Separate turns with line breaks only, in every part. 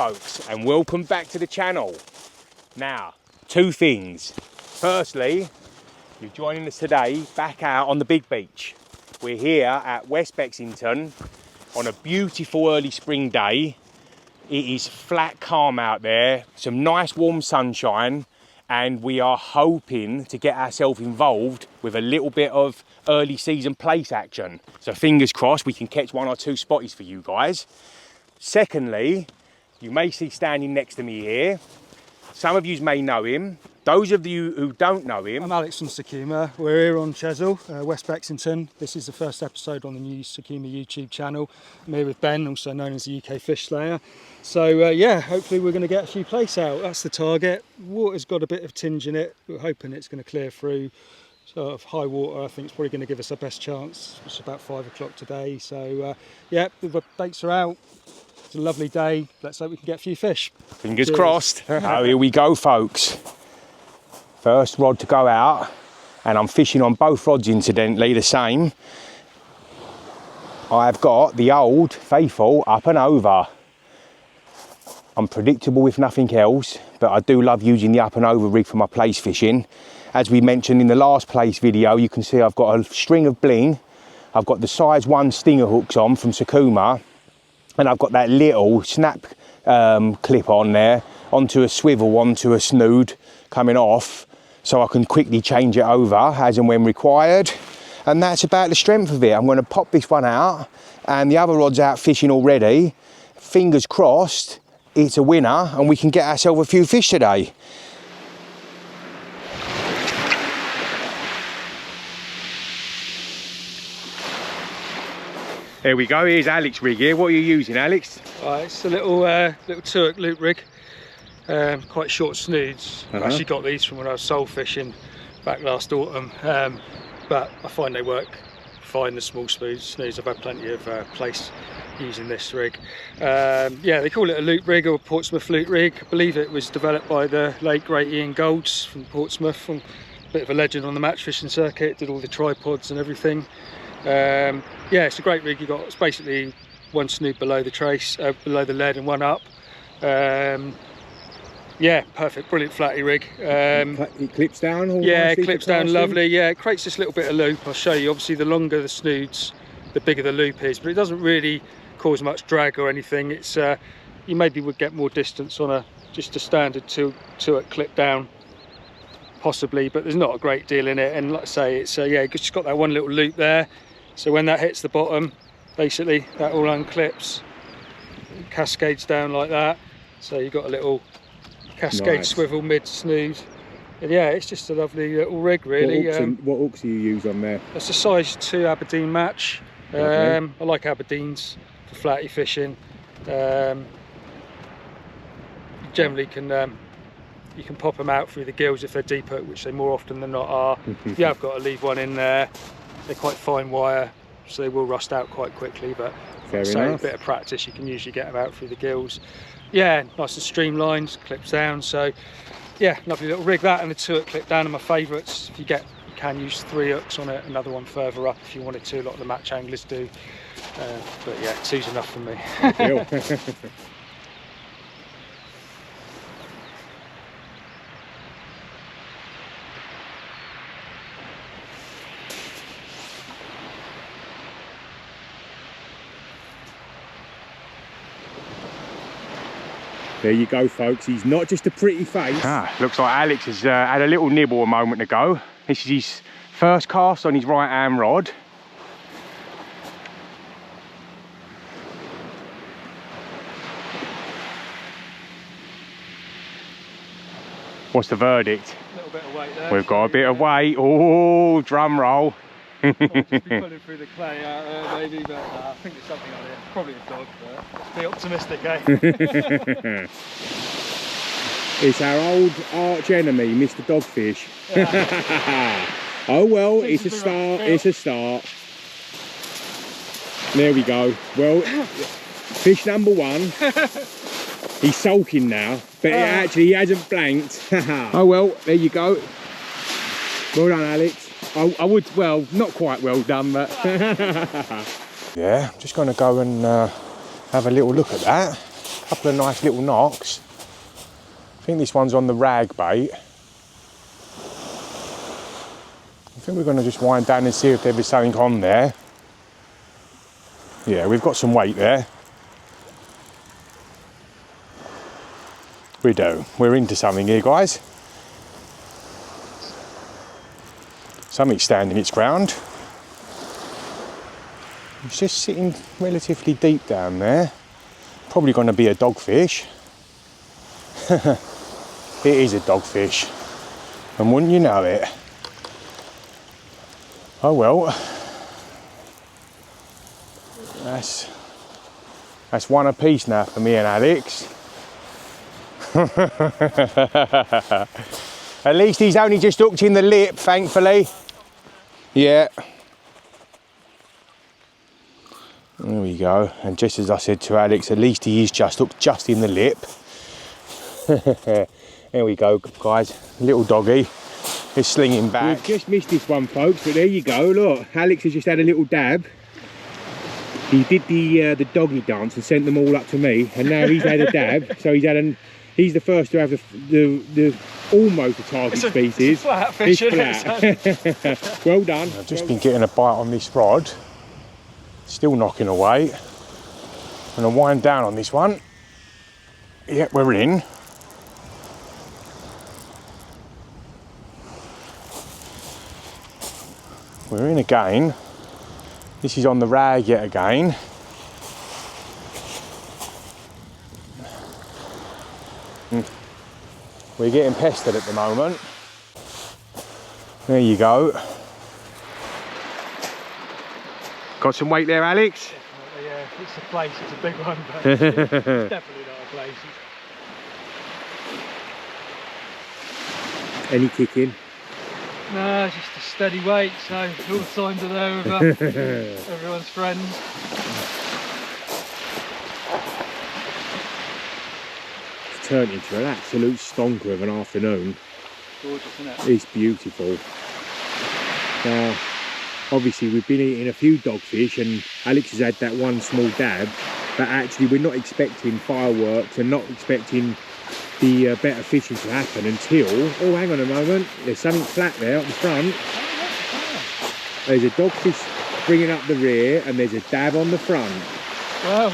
folks, and welcome back to the channel. Now, two things. Firstly, you're joining us today back out on the big beach. We're here at West Bexington on a beautiful early spring day. It is flat calm out there, some nice warm sunshine, and we are hoping to get ourselves involved with a little bit of early season Plaice action. So fingers crossed we can catch one or two spotties for you guys. Secondly, you may see standing next to me here, some of you may know him. Those of you who don't know him...
I'm Alex from Sakuma. We're here on Chesil, West Bexington. This is the first episode on the new Sakuma YouTube channel. I'm here with Ben, also known as the UK Fish Slayer. So yeah, hopefully we're going to get a few Plaice out. That's the target. Water's got a bit of tinge in it. We're hoping it's going to clear through. Sort of high water, I think, is probably going to give us our best chance. It's about 5 o'clock today. So yeah, the baits are out. It's a lovely day. Let's hope we can get a few fish.
Fingers crossed. Oh, here we go, folks. First rod to go out, and I'm fishing on both rods, incidentally, the same. I've got the old faithful up and over. I'm predictable if nothing else, but I do love using the up and over rig for my Plaice fishing. As we mentioned in the last Plaice video, you can see I've got a string of bling. I've got the size 1 stinger hooks on from Sakuma, and I've got that little snap clip on there onto a swivel, onto a snood coming off, so I can quickly change it over as and when required. And that's about the strength of it. I'm going to pop this one out, and the other rod's out fishing already. Fingers crossed it's a winner and we can get ourselves a few fish today. There we go, here's Alex rig here. What are you using, Alex?
It's a little two-hook loop rig. Quite short snoods. I've actually got these from when I was soul fishing back last autumn, but I find they work fine, the small snoods. I've had plenty of Plaice using this rig. Yeah, they call it a loop rig or Portsmouth loop rig. I believe it was developed by the late great Ian Golds from Portsmouth, a bit of a legend on the match fishing circuit, did all the tripods and everything. Yeah, it's a great rig. It's basically one snood below the trace, below the lead, and one up. Yeah, perfect, brilliant Flattie rig.
It clips down?
Yeah, it clips down lovely. Yeah, it creates this little bit of loop. I'll show you. Obviously, the longer the snoods, the bigger the loop is, but it doesn't really cause much drag or anything. It's you maybe would get more distance on just a standard two-hook clip down, possibly, but there's not a great deal in it. And like I say, it's yeah, it's just got that one little loop there. So when that hits the bottom, basically that all unclips, cascades down like that. So you've got a little cascade swivel mid snood. And yeah, it's just a lovely little rig, really.
What hooks do you use on there?
That's a size 2 Aberdeen match. I like Aberdeens for Flattie fishing. Generally you can pop them out through the gills if they're deep hook, which they more often than not are. You have got to leave one in there. They're quite fine wire, so they will rust out quite quickly, but a bit of practice, you can usually get them out through the gills. Yeah, nice and streamlined, clips down. So yeah, lovely little rig. That and the 2-hook clip down are my favourites. If you can use 3 hooks on it, another one further up if you wanted to. A lot of the match anglers do, but yeah, 2's enough for me.
There you go, folks. He's not just a pretty face. Looks like Alex has had a little nibble a moment ago. This is his first cast on his right hand rod. What's the verdict?
A little bit of weight there.
We've got a bit of weight. Oh, drum roll.
I'll just be pulling through the clay out there, maybe, but I think it's something on here. Probably a dog, but let's be optimistic, eh?
It's our old arch enemy, Mr. Dogfish. Oh well, it's a start. It's a start. There we go. Well, fish number 1. He's sulking now, but he hasn't blanked. Oh well, there you go. Well done, Alex. I would, well, not quite well done, but yeah, I'm just going to go and have a little look at that. Couple of nice little knocks. I think this one's on the rag bait. I think we're going to just wind down and see if there was something on there. Yeah, we've got some weight there. We do. We're into something here, guys. Something's standing its ground. It's just sitting relatively deep down there. Probably going to be a dogfish. It is a dogfish. And wouldn't you know it? Oh well. That's one apiece now for me and Alex. At least he's only just hooked in the lip, thankfully. Yeah. There we go. And just as I said to Alex, at least he is just hooked just in the lip. There we go, guys. Little doggy is slinging back. We've just missed this one, folks, but there you go. Look, Alex has just had a little dab. He did the doggy dance and sent them all up to me, and now he's had a dab. So he's the first to have the almost a target species.
It's a flat fish,
it's flat. Well done. I've just been getting a bite on this rod. Still knocking away. I'm going to wind down on this one. Yep, we're in. We're in again. This is on the rag yet again. We're getting pestered at the moment. There you go. Got some weight there, Alex?
Yeah, it's a Plaice, it's a big one, but it's definitely not a Plaice.
Any kicking?
No, it's just a steady weight, so all the signs are there with everyone's friends.
It's turned into an absolute stonker of an afternoon.
Gorgeous, isn't it?
It's beautiful. Now, obviously we've been eating a few dogfish and Alex has had that one small dab, but actually we're not expecting fireworks and not expecting the better fishing to happen until, oh hang on a moment, there's something flat there up the front. There's a dogfish bringing up the rear and there's a dab on the front.
Wow.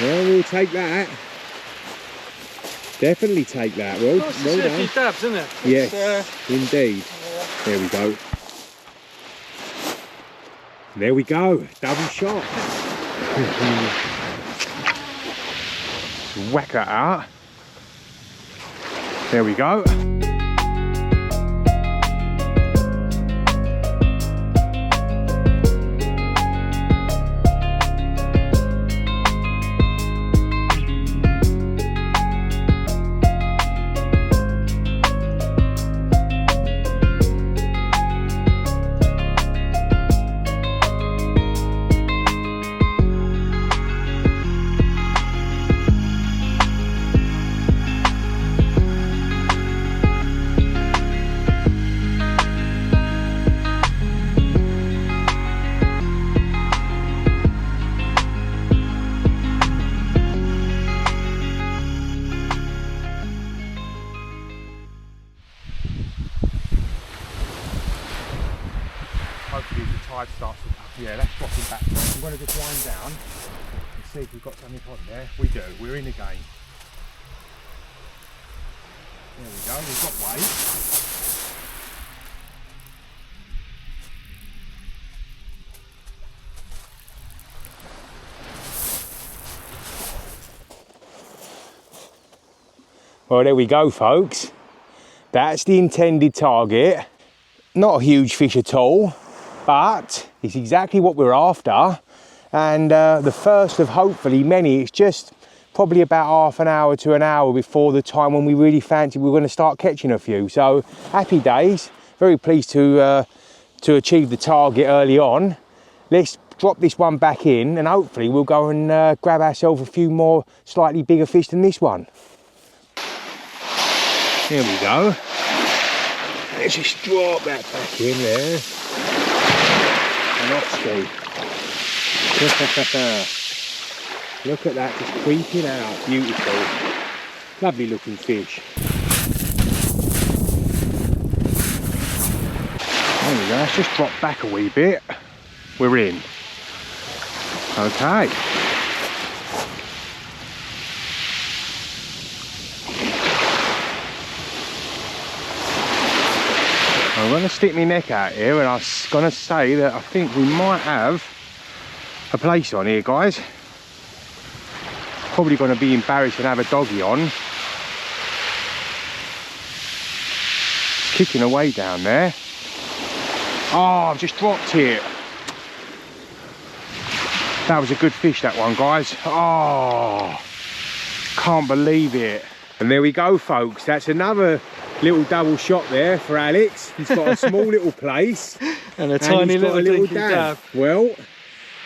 Well, we'll take that. Definitely take that. Well,
well
done.
A few dabs, isn't it?
Yes, indeed. Yeah. There we go. There we go, double shot. Whack that out. There we go. Hopefully the tide starts to, yeah, that's dropping back. I'm going to just wind down and see if we've got something on there. We do, we're in again. There we go, we've got weight. Well, there we go, folks. That's the intended target. Not a huge fish at all, but it's exactly what we're after. And the first of hopefully many. It's just probably about half an hour to an hour before the time when we really fancy we're going to start catching a few. So happy days. Very pleased to achieve the target early on. Let's drop this one back in and hopefully we'll go and grab ourselves a few more slightly bigger fish than this one. There we go. Let's just drop that back in there. And off Look at that, just creeping out. Beautiful. Lovely looking fish. There we go, let's just drop back a wee bit. We're in. Okay. I'm going to stick my neck out here and I was going to say that I think we might have a Plaice on here, guys. Probably going to be embarrassed and have a doggy on. Kicking away down there. Oh, I've just dropped it. That was a good fish, that one, guys. Oh, can't believe it. And there we go, folks. That's another little double shot there for Alex. He's got a small little Plaice
and a tiny little dab.
Well,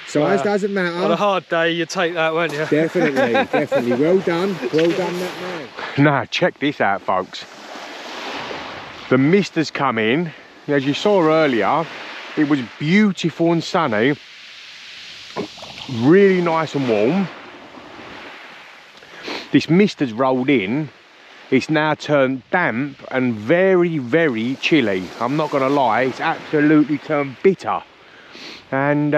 size doesn't matter.
On a hard day, you take that, won't you?
Definitely, definitely. Well done, that man. Now, check this out, folks. The mist has come in. As you saw earlier, it was beautiful and sunny. Really nice and warm. This mist has rolled in. It's now turned damp and very, very chilly. I'm not going to lie, it's absolutely turned bitter. And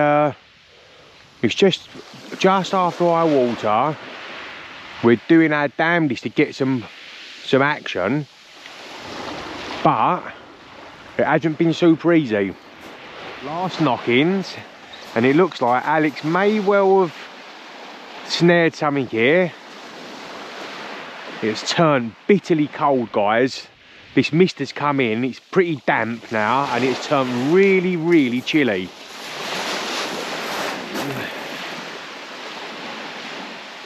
it's just after high water. We're doing our damnedest to get some action. But it hasn't been super easy. Last knock-ins, and it looks like Alex may well have snared something here. It's turned bitterly cold, guys. This mist has come in, it's pretty damp now, and it's turned really, really chilly.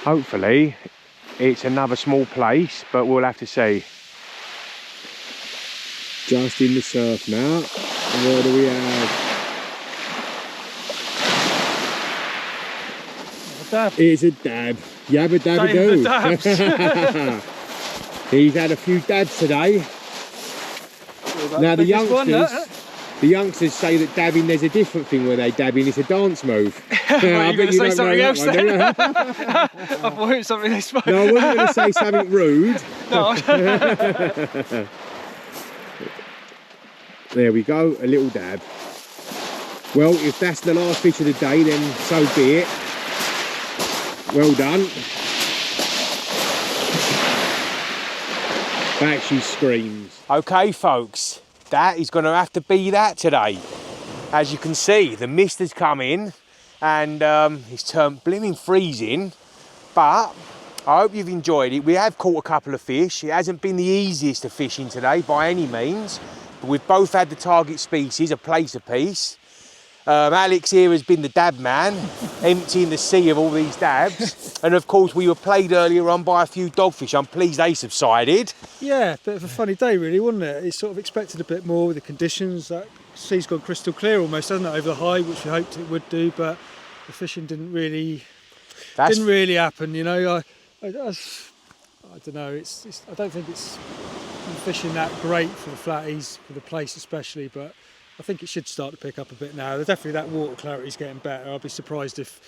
Hopefully, it's another small Plaice, but we'll have to see. Just in the surf now. What do we have?
Dab.
It's a dab. Yabba dabba doo. He's had a few dabs today. Now the youngsters say that dabbing, there's a different thing where they dabbing, it's a dance move.
Well, you're going to say something else then? I thought it was something they spoke.
No, I wasn't going to say something rude.
No.
There we go, a little dab. Well, if that's the last fish of the day, then so be it. Well done. Back she screams. Okay, folks, that is going to have to be that today. As you can see, the mist has come in and it's turned blimmin' freezing, but I hope you've enjoyed it. We have caught a couple of fish. It hasn't been the easiest of fishing today by any means, but we've both had the target species, a Plaice apiece. Alex here has been the dab man, emptying the sea of all these dabs. And of course, we were played earlier on by a few dogfish. I'm pleased they subsided.
Yeah, bit of a funny day really, wasn't it? It's sort of expected a bit more with the conditions. That sea's gone crystal clear almost, hasn't it, over the high, which we hoped it would do, but the fishing didn't really happen, you know. I don't know, I don't think it's fishing that great for the flatties, for the Plaice especially, but I think it should start to pick up a bit now. Definitely that water clarity is getting better. I'll be surprised if,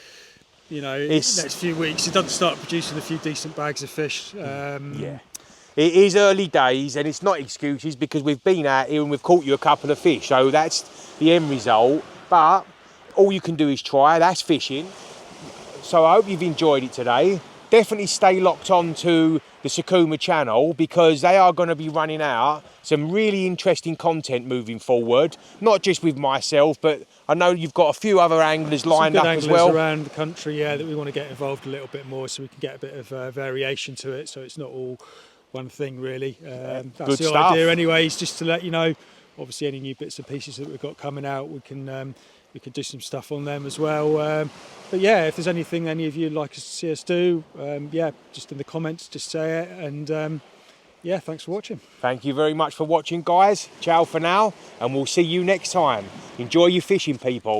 you know, in the next few weeks it doesn't start producing a few decent bags of fish.
Yeah. It is early days and it's not excuses because we've been out here and we've caught you a couple of fish. So that's the end result. But all you can do is try. That's fishing. So I hope you've enjoyed it today. Definitely stay locked on to the Sakuma channel because they are going to be running out some really interesting content moving forward. Not just with myself, but I know you've got a few other anglers lined up as well.
Around the country, yeah, that we want to get involved a little bit more so we can get a bit of variation to it, so it's not all one thing really. That's the idea anyway, is just to let you know, obviously any new bits and pieces that we've got coming out, we can do some stuff on them as well. But yeah, if there's anything any of you would like to see us do, yeah, just in the comments, just say it. And yeah, thanks for watching.
Thank you very much for watching, guys. Ciao for now, and we'll see you next time. Enjoy your fishing, people.